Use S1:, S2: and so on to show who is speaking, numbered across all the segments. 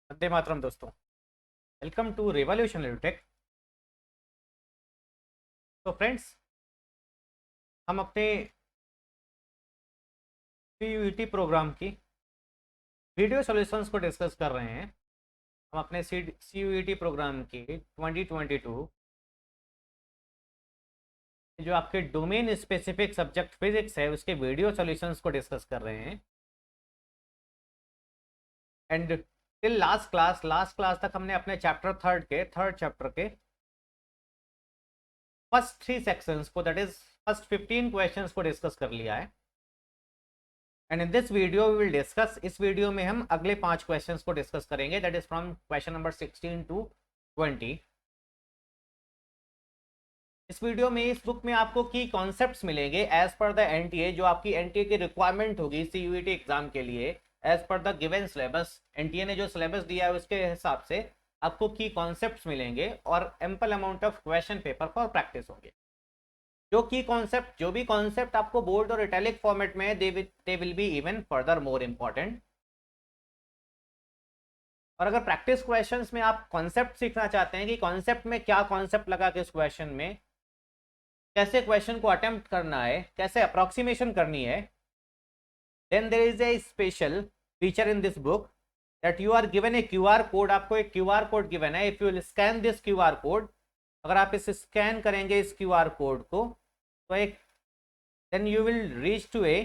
S1: वंदे मातरम दोस्तों। Welcome to revolutionary tech. तो फ्रेंड्स, हम अपने सीयूईटी प्रोग्राम की वीडियो सॉल्यूशंस को डिस्कस कर रहे हैं। हम अपने सीयूईटी प्रोग्राम की 2022 जो आपके डोमेन स्पेसिफिक सब्जेक्ट फिजिक्स है उसके वीडियो सॉल्यूशंस को डिस्कस कर रहे हैं। एंड टिल लास्ट क्लास तक हमने अपने थर्ड चैप्टर के फर्स्ट 3 सेक्शंस को, दैट इज फर्स्ट 15 क्वेश्चंस को डिस्कस कर लिया है। And in this video we will discuss, इस वीडियो में हम अगले 5 क्वेश्चंस को डिस्कस करेंगे, that is from question number 16 to 20। इस वीडियो में, इस बुक में आपको की कॉन्सेप्ट्स मिलेंगे एज पर द एनटीए, जो आपकी एनटीए की रिक्वायरमेंट होगी सीयूईटी एग्जाम के लिए। As per the given syllabus, NTA ने जो सिलेबस दिया है उसके हिसाब से आपको की कॉन्सेप्ट्स मिलेंगे और ample amount of question paper for practice होंगे। जो भी कॉन्सेप्ट आपको बोल्ड और इटैलिक फॉर्मेट में, they will be even further more important. और अगर प्रैक्टिस क्वेश्चंस में आप कॉन्सेप्ट सीखना चाहते हैं कि कॉन्सेप्ट में क्या कॉन्सेप्ट लगा किस क्वेश्चन में, कैसे क्वेश्चन को अटेम्प्ट करना है, कैसे अप्रोक्सीमेशन करनी है, then there is a special feature in this book that you are given a QR code. आपको एक क्यूआर कोड गिवन है। If you will scan this QR code, अगर आप इसे स्कैन करेंगे इस क्यूआर कोड को, तो एक then you will reach to a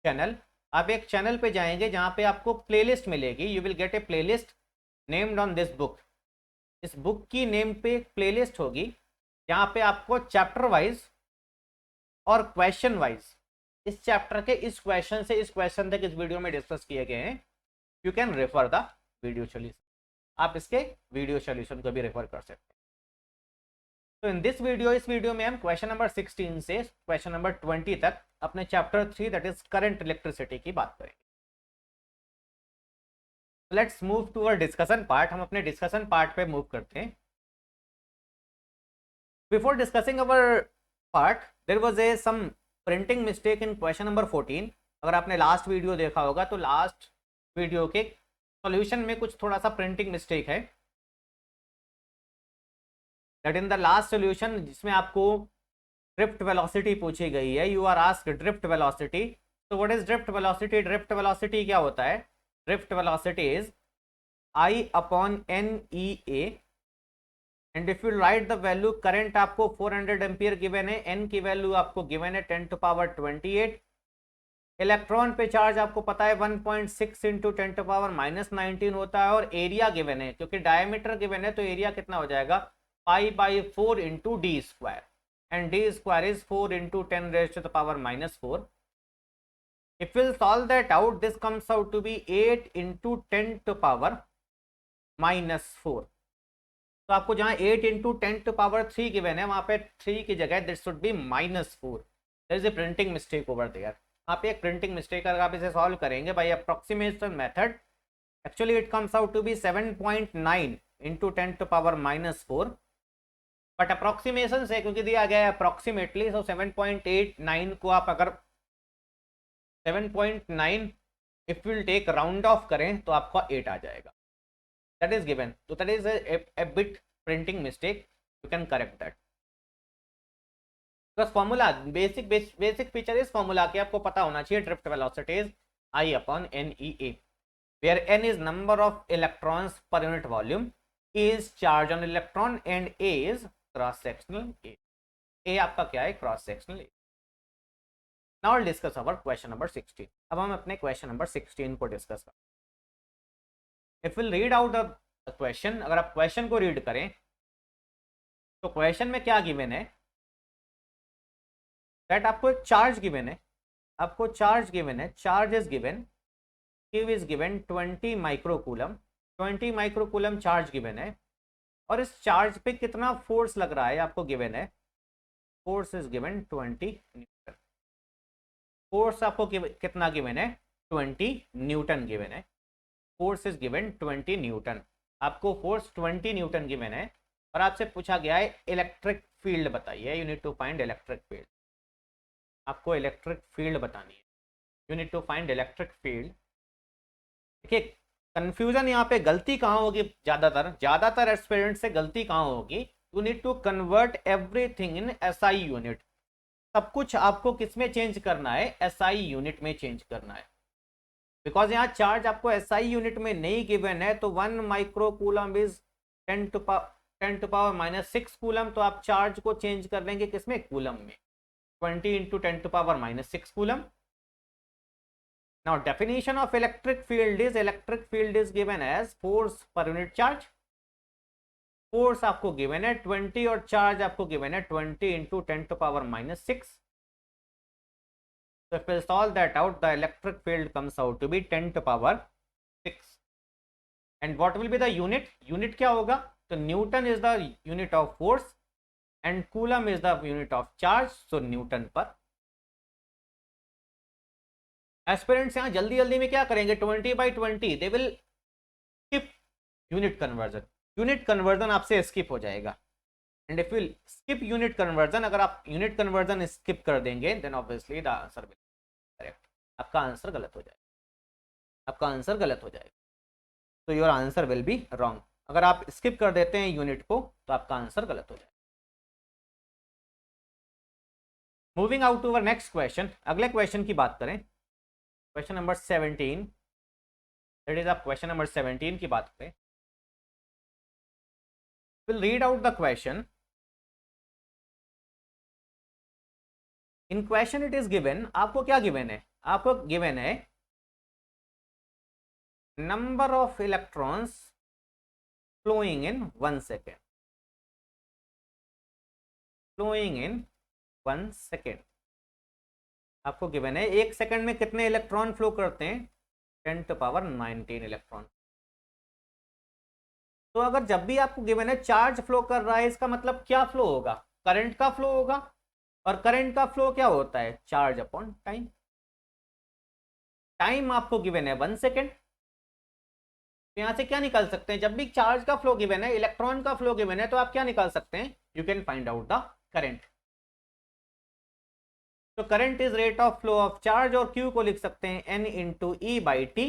S1: channel. आप एक चैनल पे जाएंगे जहां पे आपको प्लेलिस्ट मिलेगी। You will get A playlist named on this book. इस बुक की नेम पे एक प्लेलिस्ट होगी जहां पे आपको चैप्टर वाइज और क्वेश्चन वाइज, इस चैप्टर के इस क्वेश्चन से इस क्वेश्चन तक इस वीडियो में डिस्कस किए गए हैं। You can refer the video solution. आप इसके वीडियो सॉल्यूशन को भी रेफर कर सकते हैं। तो इन दिस वीडियो, इस वीडियो में हम क्वेश्चन नंबर 16 से क्वेश्चन नंबर 20 तक अपने chapter 3 that is current electricity की बात करेंगे। Let's move to our discussion part. हम अपने डिस्कशन पार्ट पे मूव करते हैं। Before discussing our part, there was a some printing mistake in question number 14। अगर आपने लास्ट वीडियो देखा होगा तो लास्ट वीडियो के सॉल्यूशन में कुछ थोड़ा सा प्रिंटिंग मिस्टेक है। That in the last solution जिसमें आपको ड्रिफ्ट वेलोसिटी पूछी गई है, you are asked drift velocity. तो what is drift velocity? Drift velocity क्या होता है? Drift velocity is I upon N E A. And if you write the value, current आपको 400 एम्पियर गिवन है, एन की वैल्यू आपको गिवन है 10 to power 28। Electron पे चार्ज आपको पता है 1.6 इंटू 10 टू पावर -19 होता है। और एरिया गिवन है, क्योंकि डायमीटर गिवन है तो एरिया कितना हो जाएगा? Pi into D square. And D square is 4 into 10 raise to the power -4। If we'll solve that out, this comes out to be 8 into 10 to power -4। तो आपको जहां 8 into 10 to power 3 गिवन है, वहां पे 3 की जगह this should be -4। There is a printing mistake over there. यहाँ पे एक प्रिंटिंग मिस्टेक, अगर आप इसे सॉल्व करेंगे by approximation method, actually it comes out to be 7.9 into 10 to power -4। But approximation से क्योंकि दिया गया है अप्रोक्सीमेटली, सो 7.89 को आप अगर 7.9 if will take round off करें तो आपका 8 आ जाएगा। That is given. तो that is a bit printing mistake, you can correct that. बस फॉर्मूला, बेसिक फीचर इस फॉर्मूला के आपको पता होना चाहिए। Drift velocity is I upon N E A, where N is number of electrons per unit volume, is charge on electron and A is cross sectional A. A आपका क्या है? Cross sectional A. Now I'll discuss our question number 16। अब हम अपने question number 16 को discuss करें। If will read out the question, अगर आप क्वेश्चन को रीड करें तो क्वेश्चन में क्या गिवन है? दैट आपको एक चार्ज गिवन है। आपको चार्ज गिवन है, charge is given, Q is given 20 microcoulomb. 20 microcoulomb charge given है। और इस चार्ज पे कितना फोर्स लग रहा है आपको गिवन है। Force is given 20 newton. Force आपको कितना गिवन है? 20 न्यूटन गिवन है। Force is given 20 newton. आपको फोर्स 20 न्यूटन गिवन है और आपसे पूछा गया है इलेक्ट्रिक फील्ड बताइए। You need to find electric field. आपको इलेक्ट्रिक फील्ड बतानी है। You need to find electric field. देखिए, कंफ्यूजन यहाँ पे गलती कहाँ होगी, ज्यादातर एस्पिरेंट से गलती कहाँ होगी, you need to convert everything in SI unit. सब कुछ आपको किसमें चेंज करना है, एसआई यूनिट में चेंज करना है। बिकॉज यहाँ चार्ज आपको एसआई यूनिट में नहीं गिवन है, तो 1 micro coulomb is 10 to the power -6 coulomb, तो आप चार्ज को चेंज कर लेंगे किसमें, कूलम में, 20 × 10 to the power -6 coulomb. Now definition of electric field is given as force per unit charge। Force आपको गिवन है 20 और चार्ज आपको गिवन है 20 × 10 to the power -6। So if we solve that out, the electric field comes out to be 10 to the power 6। And what will be the unit? Unit क्या होगा, तो Newton is the unit of force and coulomb is the unit of charge, so newton पर। Aspirants यहाँ जल्दी जल्दी में क्या करेंगे, 20/20 they will skip unit conversion आपसे स्किप हो जाएगा। And if will skip unit conversion, अगर आप यूनिट कन्वर्जन स्किप कर देंगे, then obviously the answer will correct, आपका आंसर गलत हो जाएगा, तो your answer will be wrong. अगर आप स्किप कर देते हैं यूनिट को, तो आपका आंसर गलत हो जाएगा। Moving out to our next question, अगले क्वेश्चन की बात करें, क्वेश्चन नंबर 17, दैट इज आप क्वेश्चन नंबर 17 की बात करें। Will read out the question. In question it is given, आपको क्या गिवन है, आपको गिवन है number of electrons flowing in 1 second, आपको गिवन है 1 सेकंड में कितने इलेक्ट्रॉन फ्लो करते हैं, 10⁻19 इलेक्ट्रॉन। तो अगर जब भी आपको गिवन है चार्ज फ्लो कर रहा है, इसका मतलब क्या फ्लो होगा, करंट का फ्लो होगा, और करंट का फ्लो क्या होता है, चार्ज अपॉन टाइम। टाइम आपको गिवन है 1 सेकेंड, तो यहां से क्या निकाल सकते हैं, जब भी चार्ज का फ्लो गिवन है, इलेक्ट्रॉन का फ्लो गिवन है, तो आप क्या निकाल सकते हैं, you can find out the current. तो current is rate of flow of charge, और Q को लिख सकते हैं N × E/T।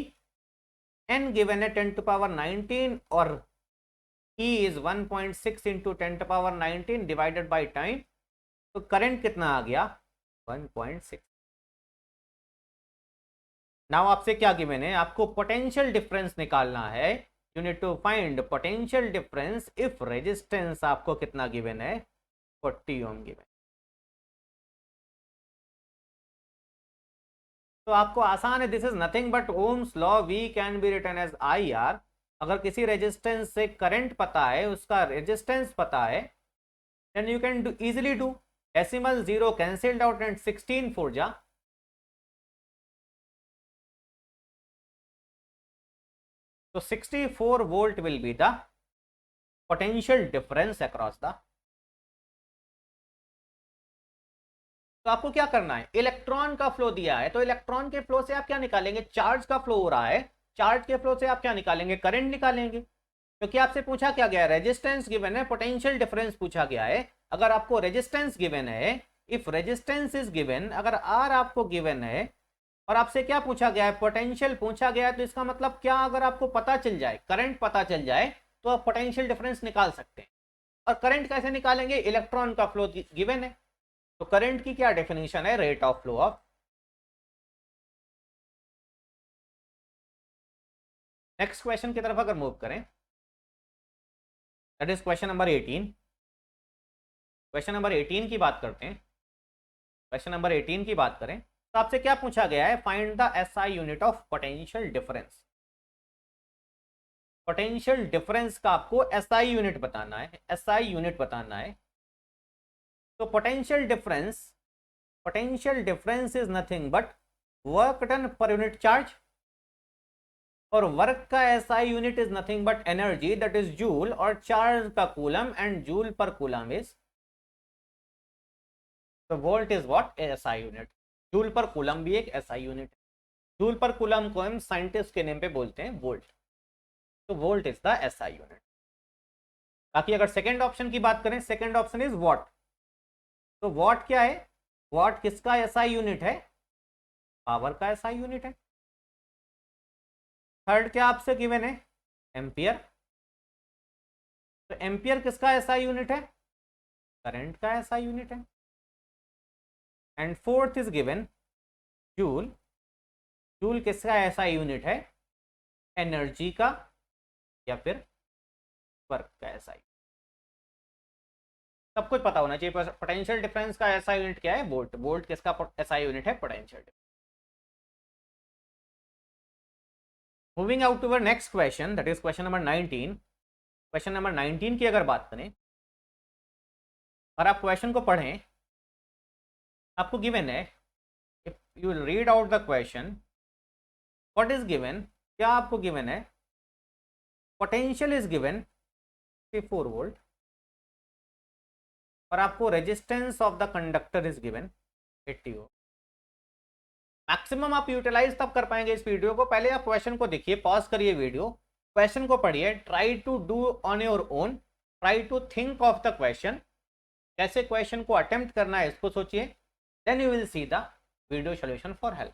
S1: N गिवन है 10⁻19 और E is 1.6 × 10⁻19 divided by time, तो करंट कितना आ गया, 1.6। नाउ आपसे क्या गिवन है, आपको पोटेंशियल डिफरेंस निकालना है। You need to find potential difference if resistance आपको कितना गिवन है, 40 ओम गिवन। तो आपको आसान है, this is nothing but ohm's law, we can be written as IR। अगर किसी रेजिस्टेंस से करंट पता है, उसका रेजिस्टेंस पता है, then you can do easily do decimal 0 cancelled out and 16 4 जा। तो 64 volt will be the potential difference across the. तो आपको क्या करना है, इलेक्ट्रॉन का फ्लो दिया है, तो इलेक्ट्रॉन के फ्लो से आप क्या निकालेंगे, चार्ज का फ्लो हो रहा है, चार्ज के फ्लो से आप क्या निकालेंगे, करंट निकालेंगे। क्योंकि आपसे पूछा क्या गया है, रेजिस्टेंस गिवन है, पोटेंशियल डिफरेंस पूछा गया है। अगर आपको रेजिस्टेंस गिवन है, इफ रेजिस्टेंस इज गिवन, अगर आर आपको गिवन है और आपसे क्या पूछा गया है, पोटेंशियल पूछा गया है, तो इसका मतलब क्या, अगर आपको पता चल जाए, करंट पता चल जाए, तो आप पोटेंशियल डिफरेंस निकाल सकते हैं। और करंट कैसे निकालेंगे, इलेक्ट्रॉन का फ्लो गिवन है, तो करंट की क्या डेफिनेशन है, rate of flow of. Next question की तरफ अगर मूव करें, that is question number 18। Question number 18 की बात करते हैं। क्वेश्चन नंबर 18 की बात करें तो आपसे क्या पूछा गया है, find the SI unit of potential difference. Potential difference का आपको SI यूनिट बताना है, SI यूनिट बताना है। तो potential difference is nothing but work done per unit charge, और वर्क का SI unit is nothing but energy, that is joule, और चार्ज का coulomb, and joule per coulomb is, तो volt is what, SI unit. Joule per coulomb भी एक SI unit है। Joule per coulomb को हम साइंटिस्ट के नेम पे बोलते हैं वोल्ट, तो volt is the SI unit. बाकी अगर सेकेंड ऑप्शन की बात करें, सेकेंड ऑप्शन इज वॉट। तो वॉट क्या है, वॉट किसका SI यूनिट है, पावर का SI यूनिट है। थर्ड क्या आपसे गिवन है, एम्पियर। तो एम्पियर किसका ऐसा यूनिट है, करंट का ऐसा यूनिट है। And fourth is given joule. Joule किसका ऐसा यूनिट है, एनर्जी का या फिर वर्क का ऐसा यूनिट। सब कुछ पता होना चाहिए। पोटेंशियल डिफरेंस का ऐसा यूनिट क्या है, वोल्ट। वोल्ट किसका ऐसा यूनिट है, potential. Moving out to next question, that is question number 19। Question number 19 की अगर बात करें और आप क्वेश्चन को पढ़ें, आपको गिवन है, if you will read out the question, what is given, क्या आपको गिवन है, पोटेंशियल इज गिवन 4 वोल्ट और आपको resistance of the conductor is given 80 ohm. Maximum आप यूटिलाइज तब कर पाएंगे इस वीडियो को, पहले आप क्वेश्चन को देखिए, पॉज करिए वीडियो, क्वेश्चन को पढ़िए, try to do on your own, try to think of the question, कैसे क्वेश्चन को अटेम्प्ट करना है इसको सोचिए, then you will see the video solution for help.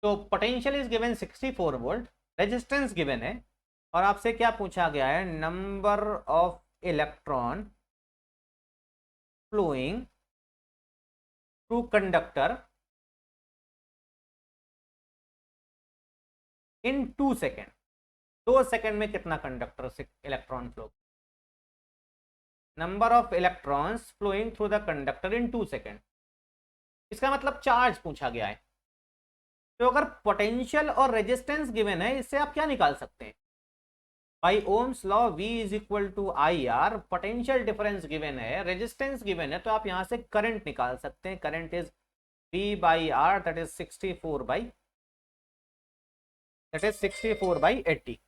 S1: तो potential is given 64 volt, resistance given है और आपसे क्या पूछा गया है, number of electron flowing through conductor in 2 second. 2 second में कितना कंडक्टर से electron flow, number of electrons flowing through the conductor in 2 second. इसका मतलब चार्ज पूछा गया है। तो अगर पोटेंशियल और रेजिस्टेंस गिवन है, इससे आप क्या निकाल सकते हैं, by ohm's law V is equal to I R. Potential difference given है, रेजिस्टेंस गिवन है, तो आप यहां से करंट निकाल सकते हैं। Current is V by R, that is 64 by 80।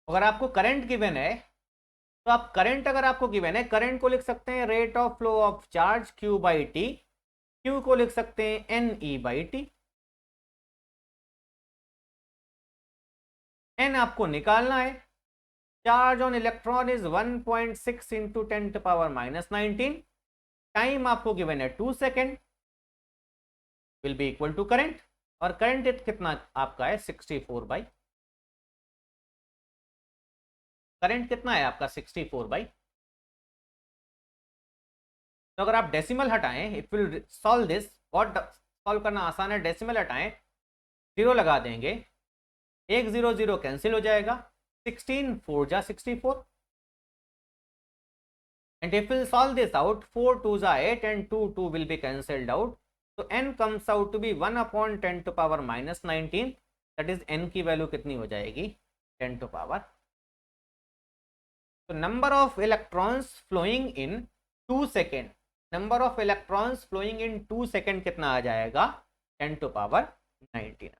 S1: अगर आपको करंट गिवन है तो आप करंट, अगर आपको गिवन है, करंट को लिख सकते हैं rate of flow of charge Q by T, Q को लिख सकते हैं NE बाई टी। N आपको निकालना है, charge on electron is 1.6 into 10⁻⁻19। Time आपको गिवन है 2 second, will be equal to current, और करंट कितना आपका है 64 बाई, करंट कितना है आपका 64 बाई। तो अगर आप डेसिमल हटाएं, इट विल सॉल्व दिस, और सॉल्व करना आसान है, डेसिमल हटाएं, 0 लगा देंगे, 1 0 0 कैंसिल हो जाएगा, 16 4 जा 64, and if we'll solve this out, 4 2s are 8 and 2 2 will be cancelled out, so n comes out to be 1/10⁻⁻19, that is n की वैल्यू कितनी हो जाएगी 10 to power। तो number of electrons flowing in 2 second, number of electrons flowing in 2 second कितना आ जाएगा 10 to power 19।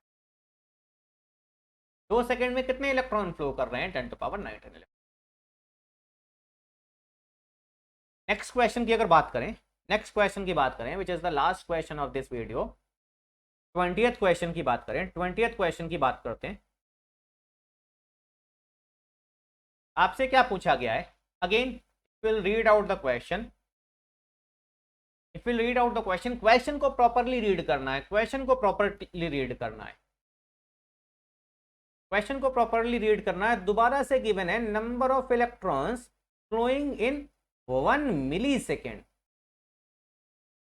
S1: 2 second में कितने इलेक्ट्रॉन फ्लो कर रहे हैं 10 to power 19। नेक्स्ट क्वेश्चन की अगर बात करें, नेक्स्ट क्वेश्चन की बात करें, which is the last question of this video, 20th question की बात करें, 20th क्वेश्चन की बात करते हैं। आपसे क्या पूछा गया है, again will read out the question, if will read out the question, question को प्रॉपरली रीड करना है, क्वेश्चन को प्रॉपरली रीड करना है, क्वेश्चन को प्रॉपरली रीड करना है। दोबारा से गिवन है number of electrons flowing in 1 millisecond.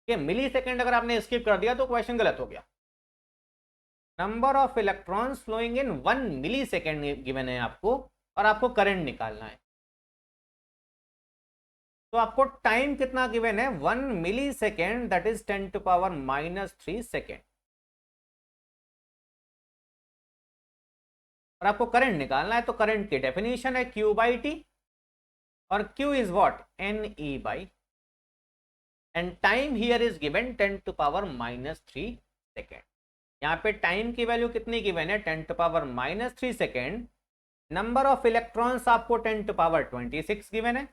S1: Millisecond अगर आपने स्किप कर दिया तो क्वेश्चन गलत हो गया। Number of electrons flowing in 1 millisecond given है आपको, और आपको करंट निकालना है। तो आपको टाइम कितना गिवन है 1 millisecond, that is 10 to power -3 second, और आपको करंट निकालना है। तो करंट की डेफिनेशन है Q बाई टी, और Q is what NE by, and time here is given 10 to power -3 second. यहाँ पे टाइम की वैल्यू कितनी गिवन है 10 to power -3 second. Number of electrons आपको 10 to power 26 गिवन है।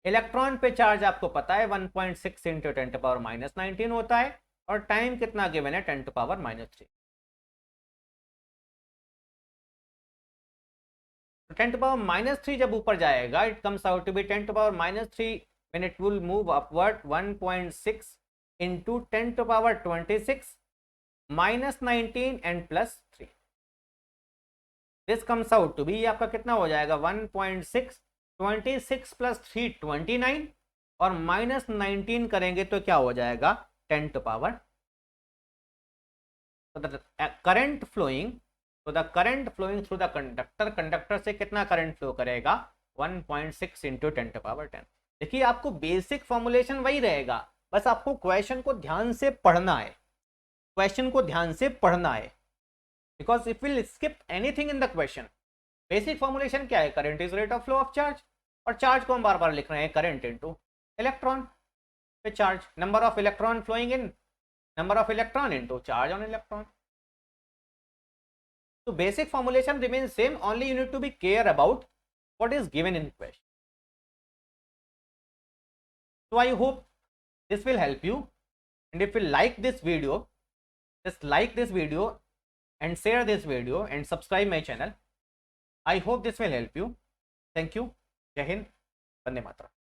S1: इलेक्ट्रॉन पे चार्ज आपको पता है 1.6 इंटू 10 to power -19 होता है, और टाइम कितना गिवन है 10 to power -3। 10 to power -3 जब ऊपर जाएगा, it comes out to be 10 to power -3 when it will move upward 1.6 into 10 to power 26 minus 19 and plus 3. This comes out to be, ये आपका कितना हो जाएगा 1.6, 26 प्लस 3 29 और माइनस 19 करेंगे तो क्या हो जाएगा 10 to power. Current flowing through the conductor से कितना करंट फ्लो करेगा 1.6 इंटू 10 टू पावर 10. देखिए आपको बेसिक फॉर्मुलेशन वही रहेगा, बस आपको क्वेश्चन को ध्यान से पढ़ना है, because if will skip anything in the question. Basic formulation क्या है, current is rate of flow of charge, और चार्ज को हम बार बार लिख रहे हैं करंट इनटू इलेक्ट्रॉन पे charge, number of electron flowing in, number of electron into charge on electron. So basic formulation remains same, only you need to be care about what is given in question. So I hope this will help you, and if you like this video, just like this video and share this video and subscribe my channel. I hope this will help you. Thank you. Jai Hind. Vande Mataram.